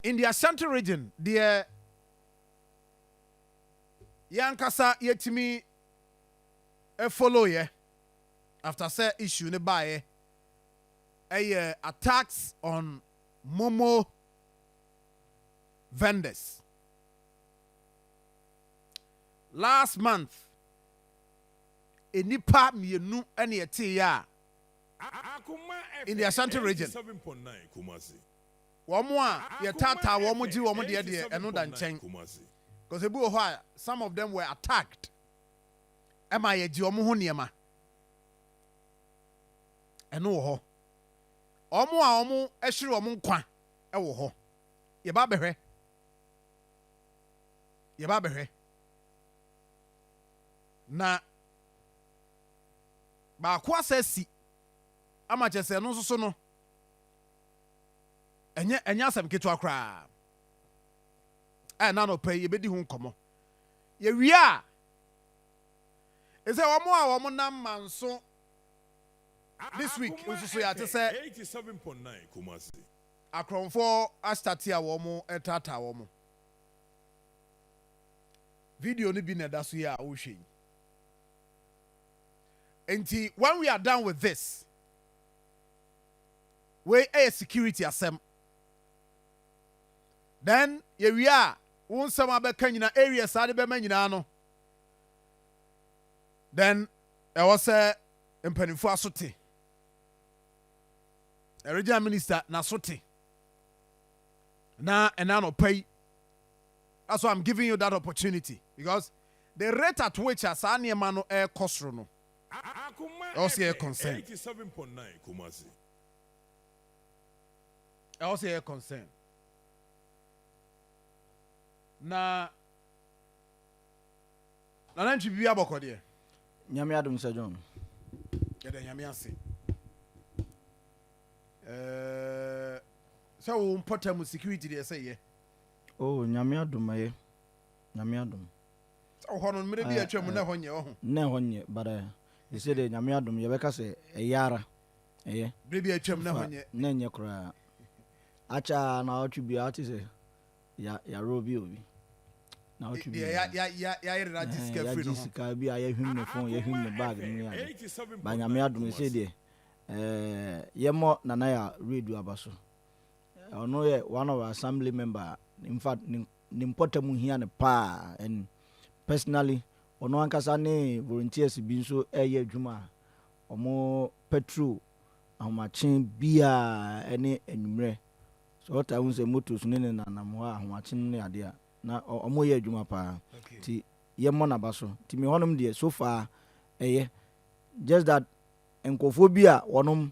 in the Ashanti region, the Yankasa yetimi follow ye after say issue ne buy attacks on Momo vendors. Last month, a nipa mienu ene ete ya in the Ashanti region. 7.9 Kumasi. Womo a ye tata womo ji womo de eno da nchen. Because some of them were attacked. Ema ye ji womo ho niema. Eno wo ho. Omo a omo ehwere omo nkwa e wo ho. Ye ba behwe. Ye ba behwe. Na ba kwa sesi ama chese no so no enya asem ketu akra na no pay ye bedi hu nkomo ye wi a ese womo nam manso this week so ya te say 87.9 Kumasi. akronfo astatia womo etata womo video ni bi na da so ya wo hwe. And when we are done with this, we a security asem. Then we are won some abekanyina area side be manyina no. Then I was a mpanimfo asote. A regional minister na sote. Na enano pay. That's why I'm giving you that opportunity because the rate at which asani emano air costro no. Also a concern. 87.9 Kumasi. Also a concern. Na nanchi bia boko de. Nyame adom Sir John. Yede nyame ase. So wo important security dey say ye. Oh, nyame adom aye. Nyame adom. So hono mire bi atwam na honye ho. Na honye bare. They say the nyame adom ye beka say eyara. Eye. Mire bi atwam na honye. Na nye kra. Acha na otu bi ati say ya robi obi. Na otu bi. Ya yere register free no. Register bi aye hwim ne phone, ye hwim ne bag ni ya. Ba nyame adom say de ye mo nana ya radio abaso. Ono ye one of our assembly member. In fact, nimpotamu hia ne pa and personally ono ankasa ne volunteers bi nso eye adwuma omo petrol ahomachin bia ene enumre so what I want say motos ne nanam ho ahomachin ne ade a na omo ye adwuma pa ti ye mo na baso ti me honom de so far eye just that enkophobia wonom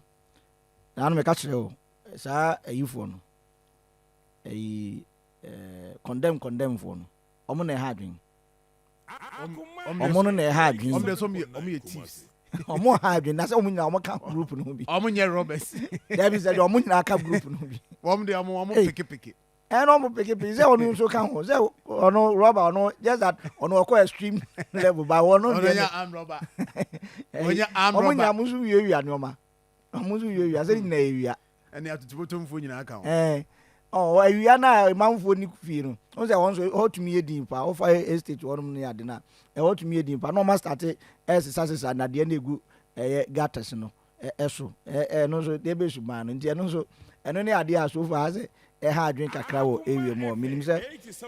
na no me ka kire o sa ayifo no ayi condemn for no omo na ha adwen omo no na ha adwen omo ye thieves omo ha adwen na say omo nyina omo ka group no bi omo nye robbers there be say omo nyina ka group no bi omo de omo peke and omo peke say ono so ka ho say ono robber ono just that ono ko extreme level but ono de arm robber onya arm robber omo nya musu wiewia no ma omo su wiewia say na ewia ene atutubotomfo nyina aka ho oh awia na manfo ni fie no o say won so hotumi edin pa o fa estate wonum ne ade na hotumi edin pa no ma start sasa na de na egu gatas no eso no so de be su man no nti no so eno ne ade aso fa say ha adwen kakra wo area mo minim say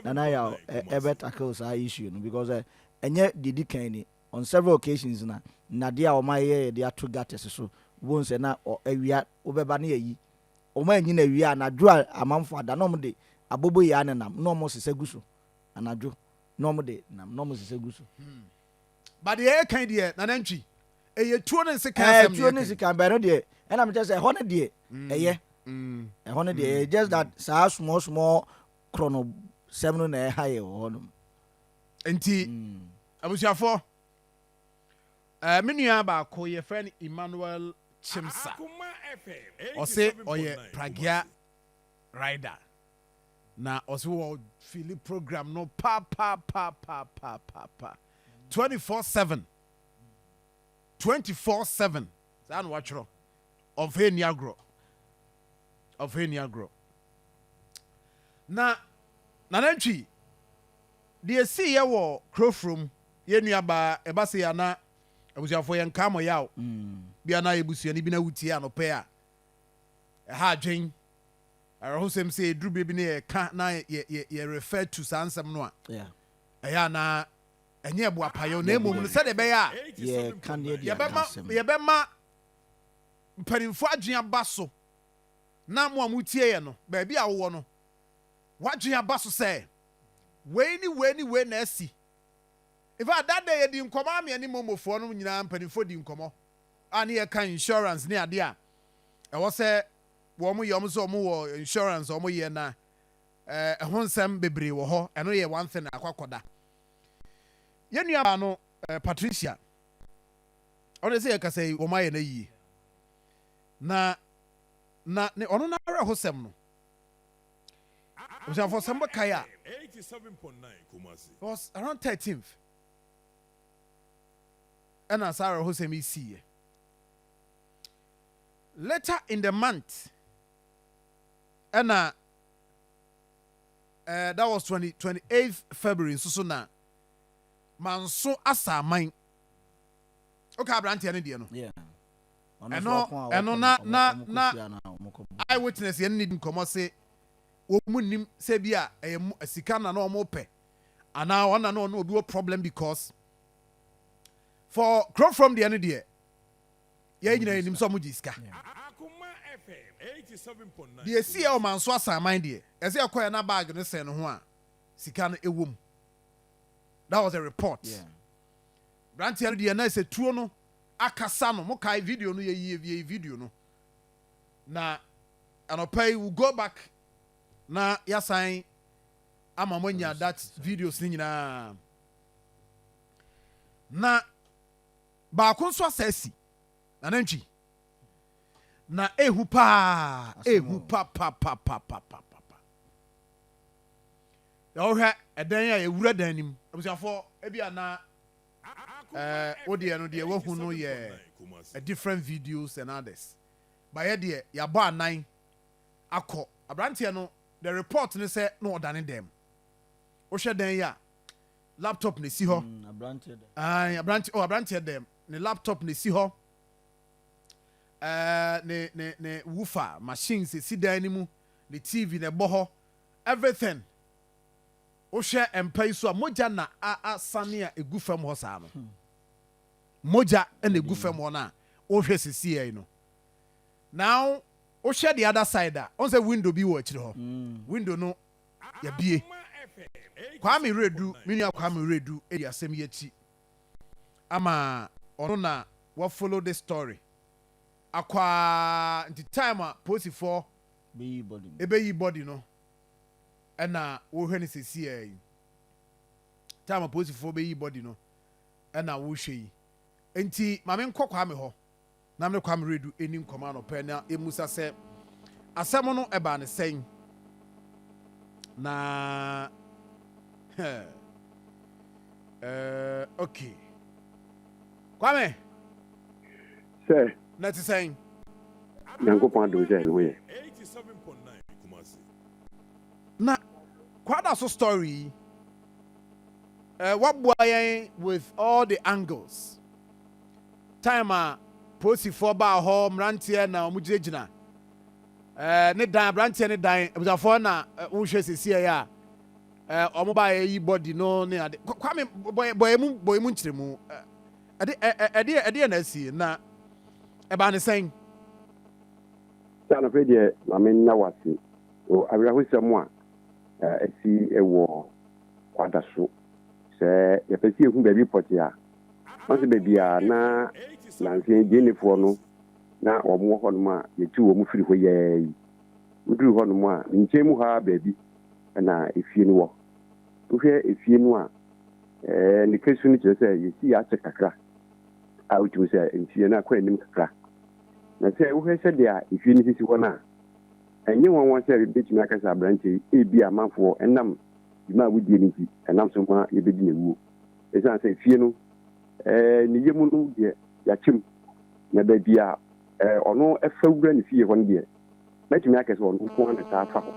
na ya ebe tackle sa issue no because enye didi kan ni on several occasions na de a o ma ye de ato gatas so won say na awia obeba na yi o ma nyi na wi anadwo amanfo ada no de abobo ya nenam no mo sese guso anadwo no mo de nam no mo sese guso but the kan de na nantwi eye tuo ne sika asem tuo ne sika ba no de e na me say ho ne de eye ho ne de just that sa small chrono 7 na ha ye ho no enti abusiafo menua ba ko ye friend Emmanuel Chimsa ose oye Pragya rider na ose wo fili program no pa 24/7 san watchro of Heniagro na nanantwi de see ye wo krofrom ye nuaba eba se ya na abusuafo ye nka mo yaw bia na ebusuani bi na wutie anope a ha adwen arahosem se eduru bi na ye ka na ye refer to sansem no a eya na enye ebo apayo na emom no se de be ya ye kan ye dia ye be ma mpanimfo adwen aba so na mo amutie ye no ba bia wo no wadwen aba so se we na asi if that day di nkomo am ye ni momofo no nyina mpanimfo di nkomo ani ye kan insurance ni ade a ewo se wo mo yom so mo wo insurance o mo ye na ho nsem bebre wo ho eno ye one thing akwakoda ye nua no Patricia ona se ye ka say wo ma ye na yi na ne ono na ara ho sem no we say for some kaya 87.9 Kumasi. it was around 13th and as Sarah ho sem see later in the month and that was 28th February so na manso asaman okay abrante ne de no yeah eno na eyewitness ye need nkomo se omunim se bia sika na no mo pe ana ona no obi problem because for crop from the end there ye nyina enim so mo jiska Akoma FM 87.9. the see o man so asaman there ese akoya na bag no se no ho a sika no ewom that was a report yeah branti no there na se tuo no akasa no mo kai video no ye video no na anopai will go back na yasan ama monya that videos ni nyina na ba konso asasi nanantwi na ehu pa ya ohwa edan ya ewura dan nim abusiafo ebia na odi no de wahu no ye a different videos and others ba ye de ya ba anan akọ abrante no the report ni say no odane dem o hwe dan ya laptop ne si ho abrante dem ne laptop ne si ho ne woofer machines si dan ni mu ne TV ne bo ho everything o hwe empai so moja na asane a egu fam ho saa no moja na egu fam ho na o hwe sisi ai no now o share the other side that on say window bi wo akire ho window no ya bie Kwame Redu minia Kwame Redu e asem yachi ama ono na we follow the story akwa the time a posifo be body ebe yi body no na wo hwe ni sisi ai time a posifo be yi body no na wo hwe yi enti mame nkọ Kwame ho na me Kwame Redu eni nkoma no pe na emusa se asem no eba ne sen na okay Kwame sir na ti sen Nyankopon do je no ye 87.9 Kumasi. na Kwadaso story what boy with all the angles time a posifo ba ho mrantie na omugirigina ne dan mrantie ne dan abusafo na wo hwe sesi ya omo ba yi body no ne ade Kwame boy mu nkyiremu ade na si na e ba ne sen sana fe de mame na wase o awira ho semo a esi ewo Kwadaso se ye pesi ehu ba bi poti a onse be bia na lanse jenifo no na omo ho no ma yetu wo mu firi ho ye uduru ho no ma nchemu ha ba bi na efie no wo uhwe efie no a ni kesu ni je se yesi ya che kakra a utu se efie na kwa nim kakra na se uhwe se dia efie ni sisi ho na enye won se betimi akasa branche ebi amanfo enam bima wudie ni ti enam so ma yebedi na wuo esan se efie no ni yemu no de yachim na ba bia ono efawura ni fie ho no de betimi akasa ono ko na ta fa ho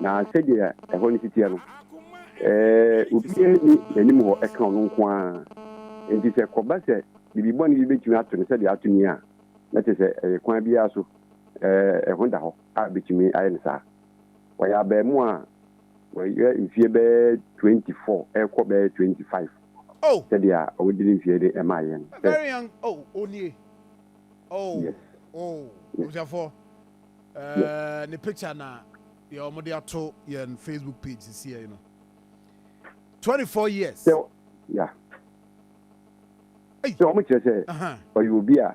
na sɛdeɛ ɛhɔ no titiɛ no obiara ni n'anim hɔ ɛka ɔno nko a nti sɛ kɔba sɛ biribi bɔne bi bɛtumi ato no sɛdeɛ ato ni a na kyerɛ sɛ ɛyɛ kwan biara so ɛho da hɔ a bɛtumi ayɛ no saa wɔyɛ abaamu a wɔyɛ mfie bɛyɛ 24 ɛkɔ bɛyɛ 25 sɛdeɛ a ɔwɔdi ne mfie de ɛma yɛ no very young onie yes Ojafo the picture na your ɔmo de ato yɛn Facebook page see you know 24 years so yeah so ɔmo kyerɛ sɛ ɔyɛ obi a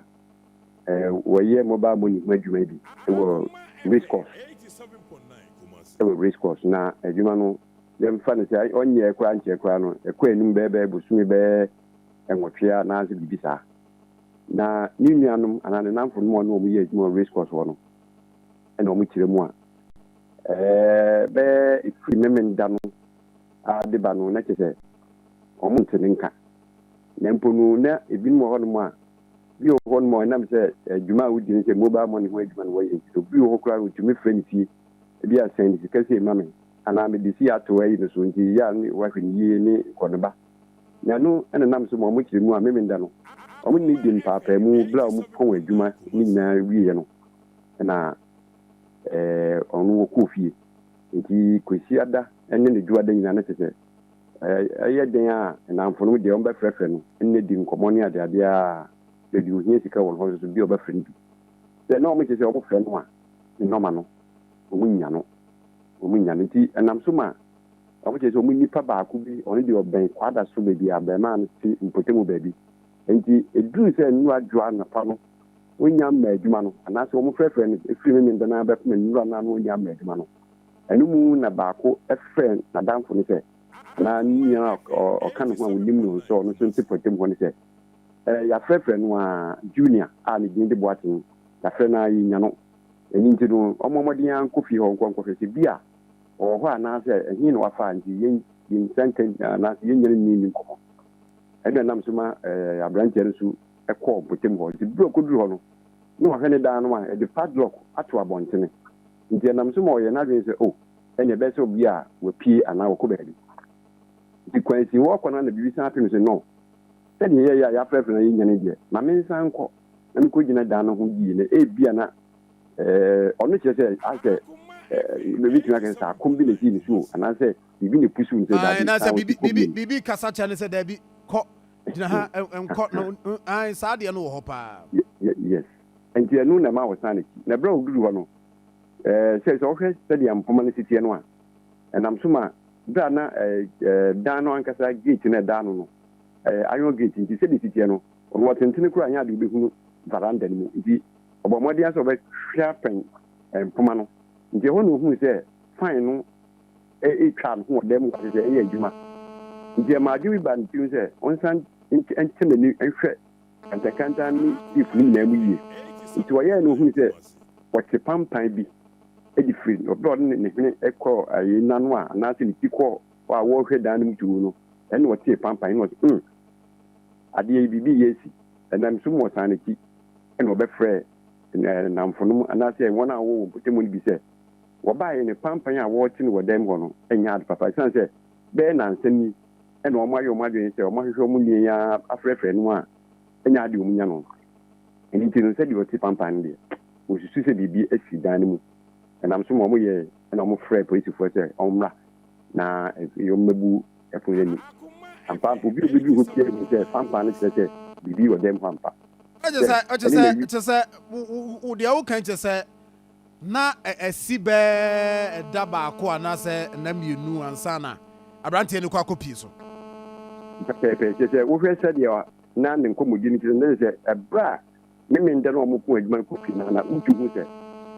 wɔyɛ mobile money ho adwuma bi ɛwɔ race course race course na adwuma no yɛmfa no sɛ ɔnyɛ koraa nkyɛ koraa no ɛkɔ anim bɛɛ bosome bɛɛ ɛnwɔtwea na ase biribi saa na ne nuanom anaa ne namfo no ɔno ɔmo yɛ adwuma race course hɔ no ɛna ɔmo kyerɛ mu a bɛɛ ɛfiri memenda no ade ba no na kyerɛ sɛ ɔmo nte ne nka na mpo no na ebinom wɔ hɔ nom a bi wɔ hɔ nom a ɛnam sɛ adwuma a wodi ne sɛ mobile money ho adwuma no wɔyɛ nti so bi wɔ hɔ koraa wotumi frɛ ne fie ebi asɛn ne sika sɛ ma me anaa mede si ato ayi no so nti yɛ a ne wahwɛ ne yie ne kɔnoba na no ɛna nam so ma ɔmo kyerɛ mu a memenda no ɔmo ne di mpaapaa mu bla ɔmo pɔn adwuma ne nyinaa wieɛ no ɛna ɔno wɔkɔɔ fie nti kwasi ada ɛne ne duada nyinaa no kyerɛ sɛ ɛyɛ den a ɛnamfo no deɛ ɔmbɛfrɛfrɛ no ɛne di nkɔmmɔ ne adeadeɛ a bɛdi ohia sika wɔ no hɔ so bi a ɔbɛfrɛ no bi sɛ na ɔmo kyerɛ sɛ ɔmofrɛ no a ne nɔma no ɔmo nya no nti ɛnam so ma ɔmo kyerɛ sɛ ɔmo nnipa baako bi ɔno deɛ ɔbɛn Kwadaso baabi a bɛrima no te mpɔtamu baabi nti ɛduru sɛ nnura adwoa anapa no wonya mma adwuma no anaasɛ ɔmo frɛfrɛ no ɛfiri me menda no bɛfema nnura no ano wonya mma adwuma no ɛno mu na baako ɛfrɛ n'adamfo no sɛ na nnia ɔka no ho a wonim no nso ɔno nso nte pɔtamu hɔ no sɛ yɛafrɛfrɛ no a junior a ne din de boate no yɛafrɛ no a yɛnya no ɛni nti no ɔmɔmɔden ankɔ fie hɔ nkɔnkɔhwɛ sɛ bi a ɔwɔ hɔ anaasɛ ɛhe na wafa nti yɛnsanka anaasɛ yɛnyɛ no nni nkɔmmɔ ɛna nam so ma aberanteɛ no so ɛkɔɔ pɔtamu hɔ nti bi ɔkɔduru hɔ no na wɔhwɛ ne daa no a ɛde padlock ato abɔntene nti ɛnam so ma ɔyɛ n'adwene sɛ ɛne ɛbɛyɛ sɛ obi a wapie anaa wɔkɔ baabi nti kwansi wɔkɔ no na biribi san apem sɛ no sɛdeɛ yɛyɛ a yɛafrɛfrɛ no yɛnya no deɛ ma mensan nkɔ na mekɔgyina daa no ho yie no ebia na ɔno kyerɛ sɛ asɛ bɛbɛtumi aka sɛ akom bi na sii ne so anaasɛ biribi ne pusu ne sɛ biribi kasa kyɛ ne sɛ daabi kɔ gyina ha nkɔ saa deɛ no wɔ hɔ paa yes nti ɛno na ma wɔsan n'akyi na berɛ a woduru hɔ no sɛ wohwɛ sɛdeɛ mpoma no sitiɛ no a ɛnam so ma berɛ a na dan no ankasa gate no ɛda no no iron gate nti sɛdeɛ sitiɛ no ɔno wɔtentene koraa nyɛ ade wobɛhunu varanda no mu nti ɔbɔ mmɔden sɛ ɔbɛhwɛ apɛn mpoma no nti ɛhɔ na ohunu sɛ fan no ɛtwa no ho ɔda mu kɔsɛ sɛ ɛyɛ adwuma nti ɛmaadwe bi ba ne tirim sɛ ɔnsan nkyɛ n'ani nhwɛ kantakanta ne sif no nyinaa mu yie nti wɔyɛɛ no ohunu sɛ wɔte pampan bi ɛde firi ɔbrɛ ɔde ne hwene ɛkɔ ayɛna no a anaasɛ ne ti kɔ a wɔrehwɛ dan no mu tuo no ɛne wɔtee pampan no wɔsɛ adeɛ biribi yɛ asi ɛnam so mu wɔsan n'akyi ɛna wɔbɛfrɛ namfo no mu anaasɛ wɔn a wɔwɔ mpɔtamu no bi sɛ wɔbaeɛ ne pampan a wɔte no wɔ dan mu hɔ no ɛnyɛ ade papa ɛsiane sɛ bɛyɛ nansa ni ɛna wɔn ayɛ wɔn adwene sɛ wɔn ahwehwɛ wɔn nua ya afrɛfrɛ no a ɛnyɛ ade wɔn nya no ɛne nti no sɛdeɛ wɔte pampan no deɛ wɔsusu sɛ biribi asi dan no mu ɛnam so ma wɔn yɛ ɛna wɔn frɛ polisifoɔ sɛ wɔmmra na wɔn mmɛbu ɛfun yɛ ni ampa obi hɔ pie mu sɛ pampan no kyerɛ sɛ biribi wɔ dan mu ampa ɛkyɛ sɛ deɛ woka kyɛ sɛ na ɛsi bɛɛ ɛda baako anaasɛ ɛna mmienu ansa na aberanteɛ no kɔ akɔpie so pɛpɛɛpɛ kyɛ sɛ wohwɛ sɛdeɛ na ne nkɔmmɔdi no kyerɛ ne sɛ ɛberɛ a ne menda no ɔmo ko adwuma no kɔpie no na wotu hu sɛ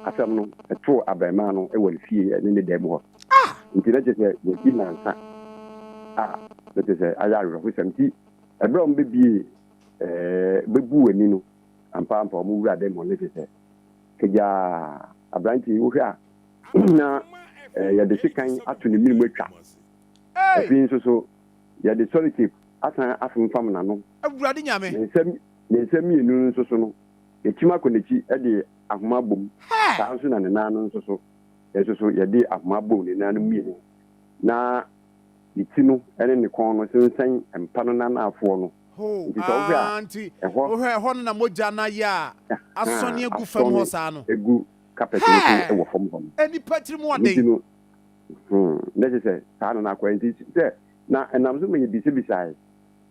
asɛm no ɛtoo abarimaa no ɛwɔ ne fie ne ne dan mu hɔ nti na kyɛ sɛ yɛdi nansa a na kyɛ sɛ ayɛ awerɛhosɛm nti ɛberɛ a ɔmo bɛbie bɛbu w'ani no ampa ɔmo wura dan mu hɔ ne kyɛ sɛ kagyaa aberanteɛ wohwɛ a na yɛde sekan ato ne minimu atwa afei nso so yɛde solitape asan afemfam n'ano awurade nyame ne nsɛm mmienu nso so no yɛkyim akɔ n'akyi de ahoma bom saa nso na ne nan no nso so yɛso so yɛde ahoma bɔ ne nan mmienu na ne ti no ne ne kɔn no sensɛn mpa no nanaafoɔ no nti sɛ wohwɛ a ɛhɔ no na mogya no yɛ a asɔne agu fam hɔ saa no ɛgu kapɛt no so wɔ fam hɔ no ɛnipa tiri mu ɔden no na kyɛ sɛ saa no nakɔɛ nti sɛ na ɛnam so ma yɛbisabisae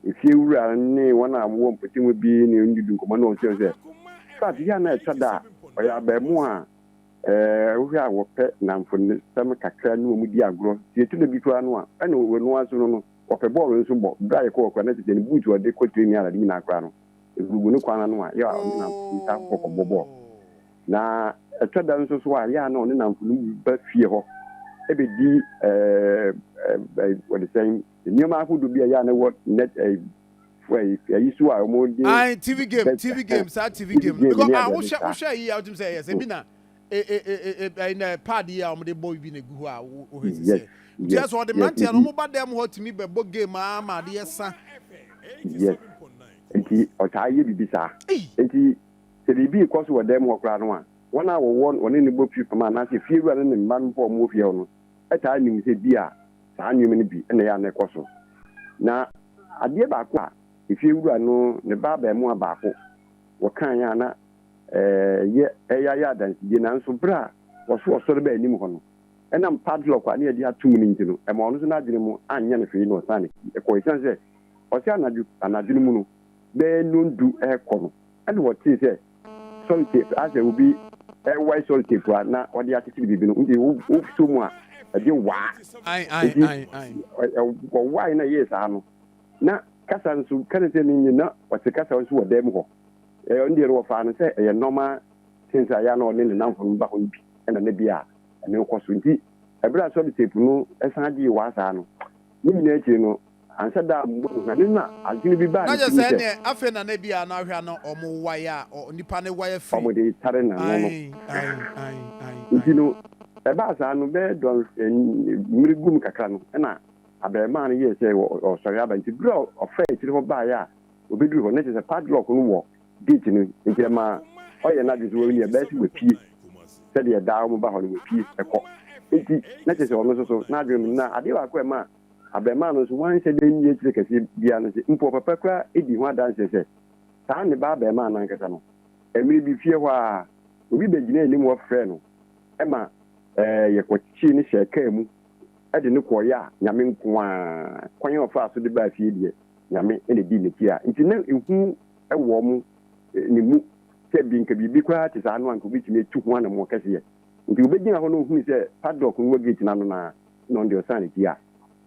efie wura ne wɔn a wɔwɔ mpɔtem bi ne ndidi nkɔmɔ na wɔn sɛ fact yɛ na ɛtwa da ɔyɛ abɛɛmo a wohwɛ a wɔpɛ namfo ne sɛm kakra ne wɔn di agorɔ tietu na bi kura no a ɛna wɔn no aso no wɔpɛ bɔɔlo nso bɔ bra yɛ kɔ wɔkɔ na tete ne buutu ɔde kɔ tiri ne ala de nyinaa kura no egugu ne kwan no a yɛ a ɔne namfo nsa kɔkɔ bɔ bɔɔl na ɛtwa da nso so a yɛ a na ɔne namfo no ba fie hɔ ɛbɛdi wɔde sɛn nneɛma ahodoɔ bi a yɛ a na wɔ net ayi so a wɔn de TV game saa TV game because wohwɛ yi a wotum sɛ yɛ sɛ bi na ɛna pad yi a wɔn de bɔ bi na egu hɔ a wɔhɛ sisɛ nti ɛsɛ ɔde mmeranteɛ no wɔn ba dɛm hɔ tumi bɛbɔ game ama adeɛ sa yes nti ɔtaa yɛ bibi saa nti sɛ biribi kɔ so wɔ dɛm hɔ koraa no a wɔn a wɔwɔ wɔne ne bɔ fie fam anaasɛ fie wura ne ne mma no bɔ wɔn fie hɔ no ɛtaa nim sɛ bi a saa nneɛma no bi ɛna yɛ ana ɛkɔ so na adeɛ baako a efie wura no ne ba bɛɛmo a baako wɔkan yɛ ana ɛyɛ adansidie nanso bere a wɔsɔre bɛ anim hɔ no ɛnam padlock a ne yɛde atum no nti no ɛma ɔno nso n'adwene mu anyɛ no hwee na ɔsan ne ɛkɔ ɛsiane sɛ ɔsɛ anadwo no mu no bɛɛ nondu ɛkɔ no ɛna wɔtee sɛ sɔre tape asɛ obi ɛwae sɔre tape a na ɔde akyekyere biribi no nti wofuso mu a ɛde waa ɔwae na yɛɛ saa no na kasa nso kane sɛ no nyɛ na ɔte kasa nso wɔ dɛm hɔ ɔno deɛ no wɔfaa no sɛ ɛyɛ nɔma sense a yɛ na ɔne ne namfo no ba hɔ no bi ɛna ne bi a ɛne kɔ so nti ɛberɛ a sɔre tape no ɛsan gyee waa saa no ne nyinaa akyiri no ansa da ne na adwene bi baa na kyɛ sɛ ɛneɛ afei na ne bi a na ahwɛ no ɔmo wae a nipa ne wae firi ɔmo de tare na no nti no ɛbaa saa no bɛɛ dɔn mmiri gum kakra no ɛna abɛɛmaa no yɛɛ sɛ ɔsɔre aba nti berɛ a ɔfa akyiri hɔ baeɛ a obɛduru hɔ ne kyɛ sɛ padlock no wɔ gate no nti ɛma ɔyɛ no adwe so wɔni ɛbɛɛ sɛ wapue sɛdeɛ daa ɔmo ba hɔ no wapue ɛkɔ nti na kyɛ sɛ ɔno nso so na adwene no na adeɛ baako ɛma abɛɛmaa no nso wanhyɛ dɛ nni akyire kɛseɛ bia no sɛ mpo papa koraa ɛdi ho adanseɛ sɛ saa ne ba abɛɛmaa no ankasa no mmiri bi fie hɔ a obi bɛgyina anim wɔfrɛ no ɛma yɛkɔkyee ne hyɛ kaa mu ɛde ne kɔɔyɛ a nyame nko a kwan a ɔfaa so de baa fie deɛ nyame ɛna di ne ti a nti na ehu ɛwɔ mu ne mu sɛ bi nka biribi koraa te saa no anka obɛtumi atu ho anam kɛseɛ nti wobɛgyina hɔ no ohunu sɛ padlock no wɔ gate no ano na ɔde ɔsan ne ti a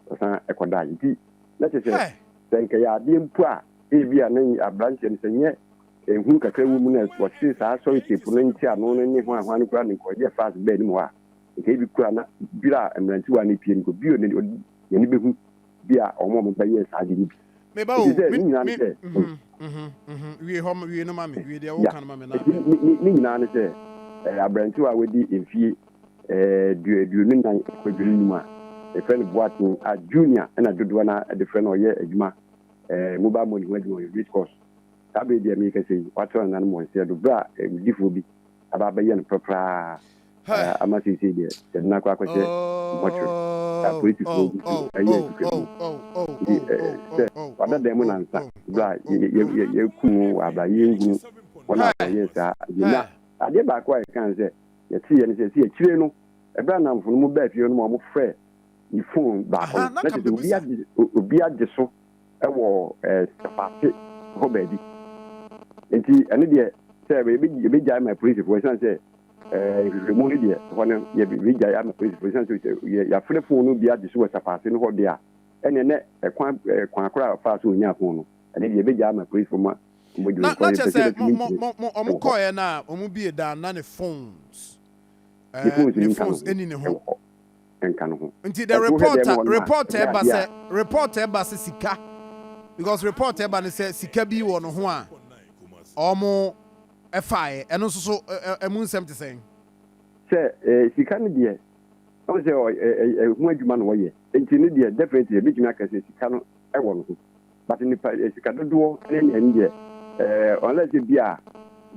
ɔsan ɛkɔdaa nti na kyɛ sɛ sɛ nka yɛ adeɛ mpo a ebi a na aberanteɛ no sɛ nyɛ ehu kakra wɔ mu na wɔte saa sɔre tape no nti ano no ne ho ahoa no koraa ne nkɔgye fast bɛɛ anim hɔ a nka ebi kura na bira a mmerantewa ne pie no ko bio ne yɛne bɛhu bi a ɔmo bɛyɛ saa de bi meba o wie no ma me wie deɛ woka no ma me na ne nyinaa ne sɛ aberantewa a wɔdi mfie duonu nan kɔdwene nim a ɛfrɛ no boaten a junior ɛna dodoɔ no de frɛ no ɔyɛ adwuma mobile money ho adwuma ɔyɛ rich course saa bɛɛ deɛ meyɛka sɛ yi watɔ no nanom wɔnseɛ do berɛ a difoɔ bi aba bɛyɛ no prapraa ama seesei deɛ yɛde no akɔ akɔhyɛ mmɔtwerɛ apolitifoɔ ɛyɛ atukam sɛ wada dan mu nansa berɛ a yɛku mu aba yɛnhunu wɔn a wɔyɛ saa na adeɛ baako a yɛka sɛ yɛteyɛ no sɛ sɛ akyire no ɛberɛ a namfo no mu baa fie no ma ɔmo frɛ ne phone baako na kyerɛ sɛ obi agye so ɛwɔ sapaase hɔ baabi nti ɛno deɛ sɛ yɛbɛgyae ma polisifoɔ ɛsiane sɛ hwehwɛmu no deɛ hɔ no yɛbɛgyae ama polisifoɔ ɛsiane sɛ yɛafrɛ phone no bi agye so wɔ sapaase no hɔ deɛ a ɛne nɛ kwan akora a ɔfaa so ɔnya phone no ɛno deɛ yɛbɛgyae ama polisifoɔ ma na kyerɛ sɛ ɔmo kɔɔɛ no a ɔmo bie da na ne phones ɛni ne ho nti the reporter ɛba sɛ sika because reporter ɛba ne sɛ sika bi wɔ no ho a ɔmo ɛfaeɛ ɛno nso so ɛmu nsɛm te sɛn sɛ sika no deɛ ɔmo sɛ ho adwuma no wɔyɛ nti no deɛ definitely ɛbɛtumi aka sɛ sika no ɛwɔ no ho but nipa sika dodoɔ ne ɛne deɛ ɔnlɛ sɛ bi a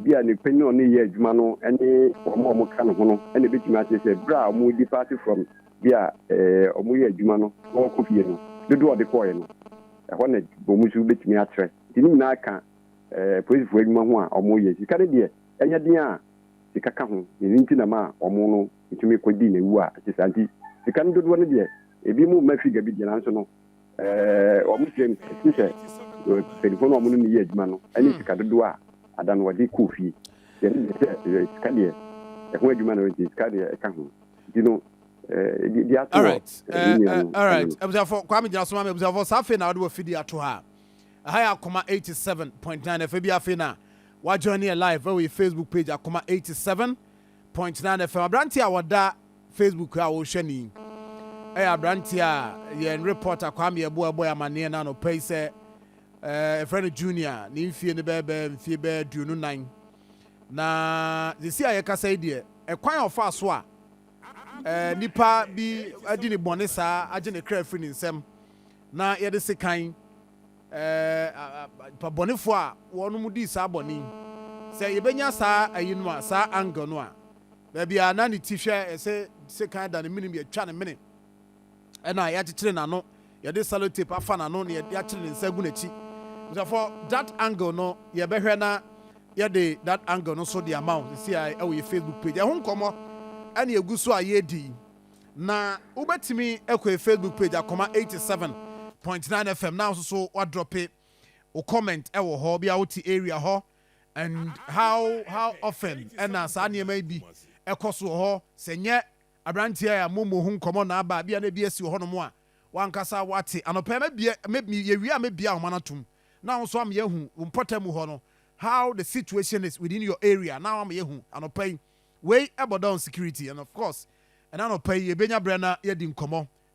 bia ne panyin no yɛ adwuma no ɛne ɔmo ka no ho no ɛna betumi ate sɛ bra ɔmo depart from bia ɔmo yɛ adwuma no na ɔkɔ fie no dodo ɔde kɔɔ no ɛhɔ na ɔmo nso betumi atrɛ nti ne nyinaa ka polisifoɔ adwuma ho a ɔmo yɛ sika ne deɛ ɛnyɛ den a sika ka ho ne nti na ma ɔmo no betumi kɔdi na ewu a ɛte saa nti sika no dodo no deɛ ebi mu ma figa bi deɛ nanso no ɔmo kyerɛ no sɛ polisifoɔ no ɔmo no yɛ adwuma no ɛne sika dodo a adan wɔde kɔ fie sika deɛ ɛho adwuma no nti sika deɛ ɛka ho nti no all right ebusafo kwame gyina so ma ebusafo safe na wode wo fidi ato ha aha Akoma 87.9 FM bi afe na wa join here live we Facebook page Akoma 87.9 FM abranti a wada Facebook a wo hwɛ ni abranti a ye reporter kwame ebo amane na no pay say friend junior ni mfie ne bebe mfie be duonu nan na desi a ye kasa ide ekwan ofa so a nipa bi adi ne bone saa age ne kra firi ne nsem na ye de sekan pa bonefo a wono mu di saa bone se ye benya saa ayinu a saa angle no a ba bia na ne tihwe ese sekan da ne minim ye twa ne mene na ya kyekyere na no ye de sellotape afa na no ne ye akyekyere ne nsa gu na chi so for that angle no ye behwe na ye de that angle no so the amount see I we Facebook page ehun komo ana egu so aye di na ubetimi ekwe Facebook page Akoma 87.9 FM now so what drop it or comment ewo ho bia wuti area ho and how often and sa na may be ekoso ho senye abrantia ya momo hu komo na aba bia na bia si ho no mo a wankasa wate anopa maybe ye wi a mebia ho manatum now so am yehu umpotamu ho no how the situation is within your area now am yehu anopa way about down security and of course and anopa ye benya brana ye di nkomo